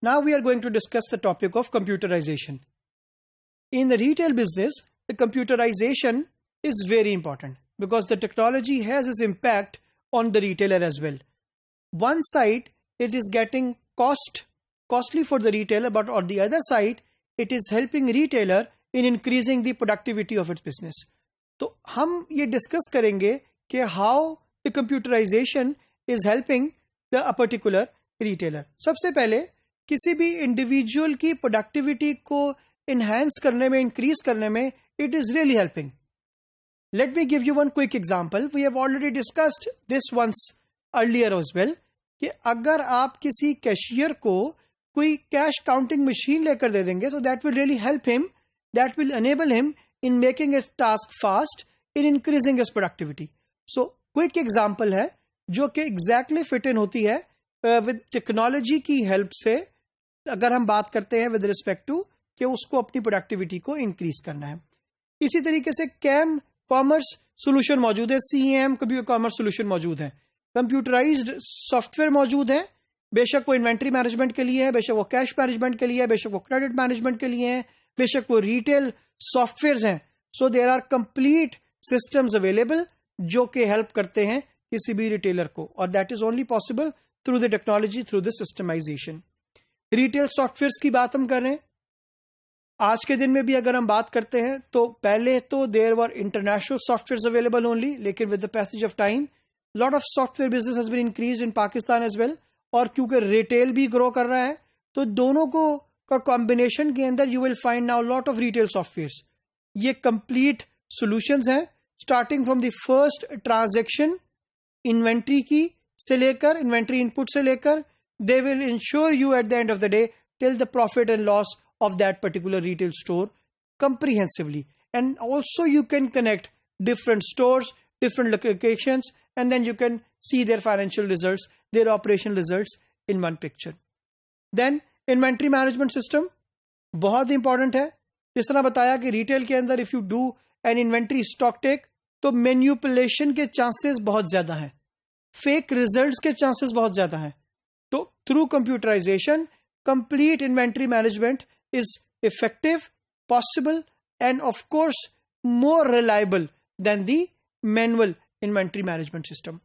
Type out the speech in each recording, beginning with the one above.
Now we are going to discuss the topic of computerization. In the retail business, the computerization is very important because the technology has its impact on the retailer as well. One side, it is getting costly for the retailer, but on the other side, it is helping retailer in increasing the productivity of its business. तो हम ये discuss करेंगे कि how the computerization is helping a particular retailer. सबसे पहले किसी भी individual की प्रोडक्टिविटी को enhance करने में, increase करने में, it is really helping. Let me give you one quick example. We have already discussed this once earlier as well. कि अगर आप किसी कैशियर को कोई कैश काउंटिंग मशीन लेकर दे देंगे, so that will really help him, that will enable him in making his task fast, in increasing his productivity. So quick example है जो कि exactly fit in होती है with technology की help से, अगर हम बात करते हैं with respect to कि उसको अपनी प्रोडक्टिविटी को इंक्रीज करना है. इसी तरीके से कैम कॉमर्स सोल्यूशन मौजूद है, CAM कॉमर्स सोल्यूशन मौजूद है, कंप्यूटराइज्ड सॉफ्टवेयर मौजूद है. बेशक वो इन्वेंट्री मैनेजमेंट के लिए है, बेशक वो कैश मैनेजमेंट के लिए है, बेशक वो क्रेडिट मैनेजमेंट के लिए है, बेशक वो रिटेल सॉफ्टवेयर्स हैं. So there are complete systems available जो कि हेल्प करते हैं किसी भी रिटेलर को, और that is only possible through the technology, through the systemization. Retail softwares की बात हम कर रहे हैं. आज के दिन में भी अगर हम बात करते हैं तो पहले तो there were international softwares available only, लेकिन with the passage of time lot of software business has been increase in Pakistan as well. और क्योंकि रिटेल भी ग्रो कर रहा है तो दोनों को का कॉम्बिनेशन के अंदर you will find now lot of retail softwares. ये कंप्लीट सॉल्यूशंस हैं, starting from the first transaction inventory की से लेकर, इन्वेंट्री इनपुट से लेकर, they will ensure you at the end of the day till the profit and loss of that particular retail store comprehensively. And also you can connect different stores, different locations, and then you can see their financial results, their operational results in one picture. Then inventory management system बहुत important है. जिस तरह बताया कि retail के अंदर if you do an inventory stock take तो manipulation के chances बहुत ज़्यादा हैं, fake results के chances बहुत ज़्यादा हैं. तो through computerization, complete inventory management is effective, possible, and of course more reliable than the manual inventory management system.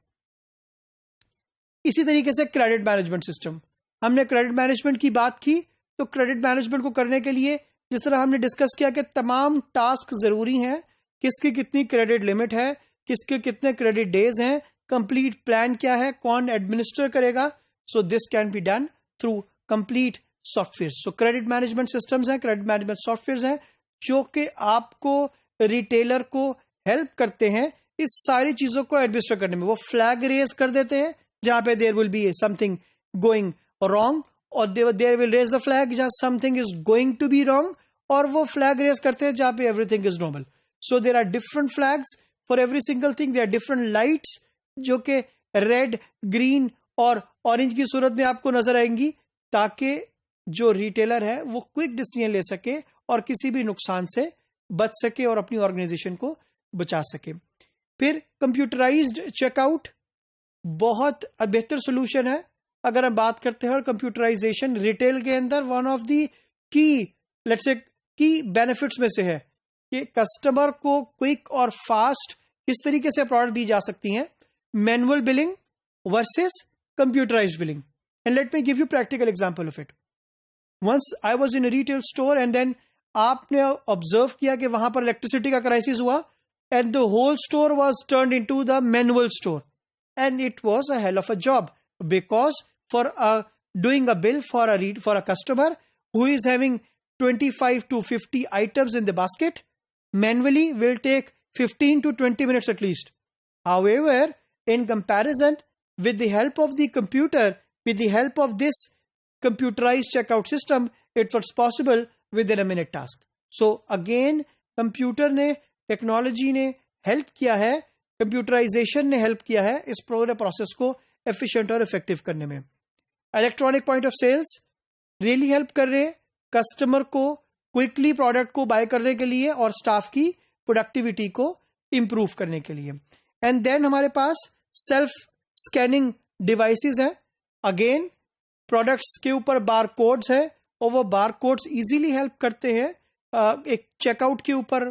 इसी तरीके से क्रेडिट मैनेजमेंट सिस्टम, हमने क्रेडिट मैनेजमेंट की बात की तो क्रेडिट मैनेजमेंट को करने के लिए जिस तरह हमने डिस्कस किया कि तमाम टास्क जरूरी हैं, किसकी कितनी क्रेडिट लिमिट है, किसके कितने क्रेडिट डेज हैं, कंप्लीट प्लान क्या है, कौन एडमिनिस्टर करेगा. So this can be done through complete software. So credit management systems हैं, क्रेडिट मैनेजमेंट सॉफ्टवेयर हैं जो कि आपको रिटेलर को हेल्प करते हैं इस सारी चीजों को एडमिनिस्टर करने में. वो फ्लैग रेज कर देते हैं जहां पे there will be something going wrong, और there will raise the flag जहां something is going to be wrong, और वो फ्लैग रेज करते हैं जहां पे everything is normal. So there are different flags for every single thing. There are different lights जो कि रेड, ग्रीन और ऑरेंज की सूरत में आपको नजर आएंगी, ताकि जो रिटेलर है वो क्विक डिसीजन ले सके और किसी भी नुकसान से बच सके और अपनी ऑर्गेनाइजेशन को बचा सके. फिर कंप्यूटराइज्ड चेकआउट बहुत बेहतर सोल्यूशन है अगर हम बात करते हैं. और कंप्यूटराइजेशन रिटेल के अंदर वन ऑफ दी की लेट्स से की बेनिफिट्स में से है कि कस्टमर को क्विक और फास्ट किस तरीके से प्रोडक्ट दी जा सकती हैं, manual billing versus computerised billing. And let me give you practical example of it. Once I was in a retail store and then आपने ऑब्जर्व किया कि वहां पर इलेक्ट्रिसिटी का क्राइसिस हुआ and the whole store was turned into the manual store, and it was a hell of a job because for doing a bill for a customer who is having 25 to 50 items in the basket manually will take 15 to 20 minutes at least. However, in comparison with the help of the computer, with the help of this computerized checkout system, it was possible within a minute task. So again, computer ने, technology ने help किया है, computerisation ने help किया है इस पूरे process को एफिशिएंट और इफेक्टिव करने में. Electronic point of sales really help कर रहे हैं कस्टमर को क्विकली प्रोडक्ट को बाय करने के लिए और स्टाफ की प्रोडक्टिविटी को इंप्रूव करने के लिए. एंड देन हमारे पास सेल्फ स्कैनिंग डिवाइसेस हैं. अगेन प्रोडक्ट्स के ऊपर बार कोड्स है और वो बार कोड्स ईजीली हेल्प करते हैं एक चेकआउट के ऊपर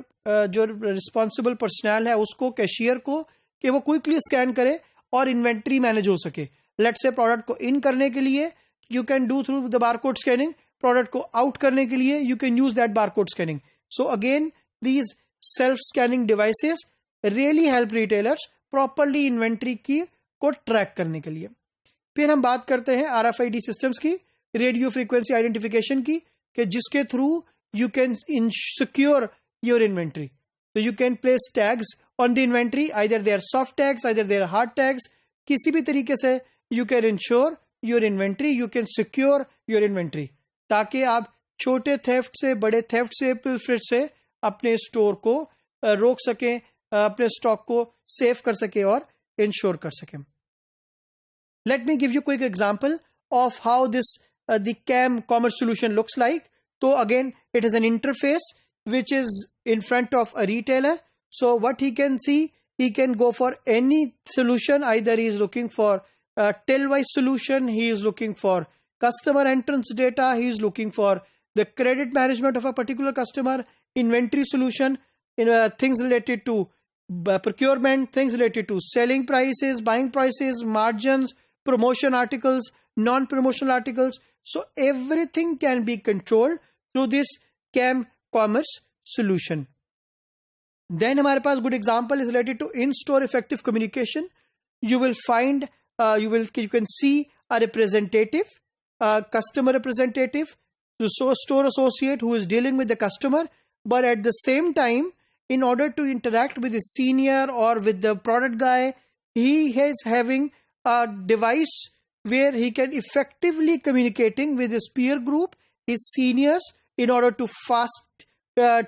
जो रिस्पॉन्सिबल पर्सनल है उसको, कैशियर को, कि वो क्विकली स्कैन करे और इन्वेंट्री मैनेज हो सके. लेट्स से प्रोडक्ट को इन करने के लिए you can do through the barcode scanning, product को आउट करने के लिए you can use that barcode scanning. So again these self scanning devices really help retailers properly inventory की को ट्रैक करने के लिए. फिर हम बात करते हैं RFID सिस्टम्स की, रेडियो फ्रीक्वेंसी आइडेंटिफिकेशन की, कि जिसके through you can secure your inventory. So you can place tags on the inventory, either they are soft tags, either they are hard tags. किसी भी तरीके से you can ensure your inventory, you can secure your inventory, ताकि आप छोटे theft से, बड़े theft से, फिर से अपने स्टोर को रोक सकें, अपने स्टॉक को सेव कर सकें और इंश्योर कर सकें. Let me give you a quick example of how this the CAM commerce solution looks like. So again, it is an interface which is in front of a retailer. So what he can see, he can go for any solution. Either he is looking for a till-wise solution, he is looking for customer entrance data, he is looking for the credit management of a particular customer, inventory solution, things related to procurement, things related to selling prices, buying prices, margins, promotion articles, non-promotional articles. So everything can be controlled through this CAM commerce solution. Then हमारे पास good example is related to in-store effective communication. You will find, you can see a representative, a customer representative, so store associate who is dealing with the customer, but at the same time, in order to interact with the senior or with the product guy, he is having a device where he can effectively communicating with his peer group, his seniors, in order to fast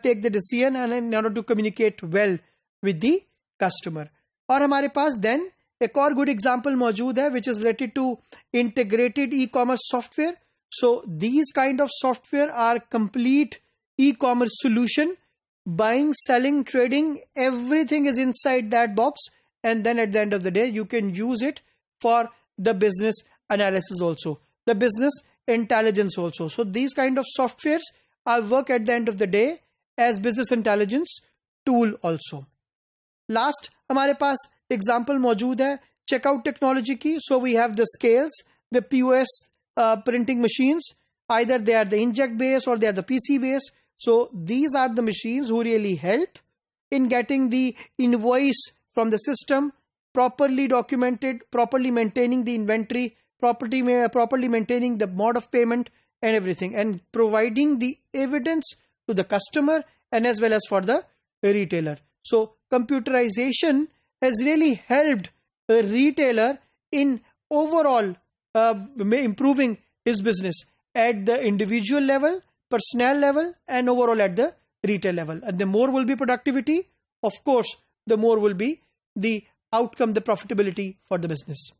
take the decision and in order to communicate well with the customer. और हमारे पास then एक और good example मौजूद है which is related to integrated e-commerce software. So these kind of software are complete e-commerce solution. Buying, selling, trading, everything is inside that box, and then at the end of the day you can use it for the business analysis also, the business intelligence also. So these kind of softwares work at the end of the day as business intelligence tool also. Last हमारे पास example मौजूद है checkout technology की. So we have the scales, the POS printing machines, either they are the inkjet based or they are the PC based. So these are the machines who really help in getting the invoice from the system, properly documented, properly maintaining the inventory, properly maintaining the mode of payment and everything, and providing the evidence to the customer and as well as for the retailer. So computerization has really helped a retailer in overall improving his business at the individual level, personnel level, and overall at the retail level. And the more will be productivity, of course, the more will be the outcome, the profitability for the business.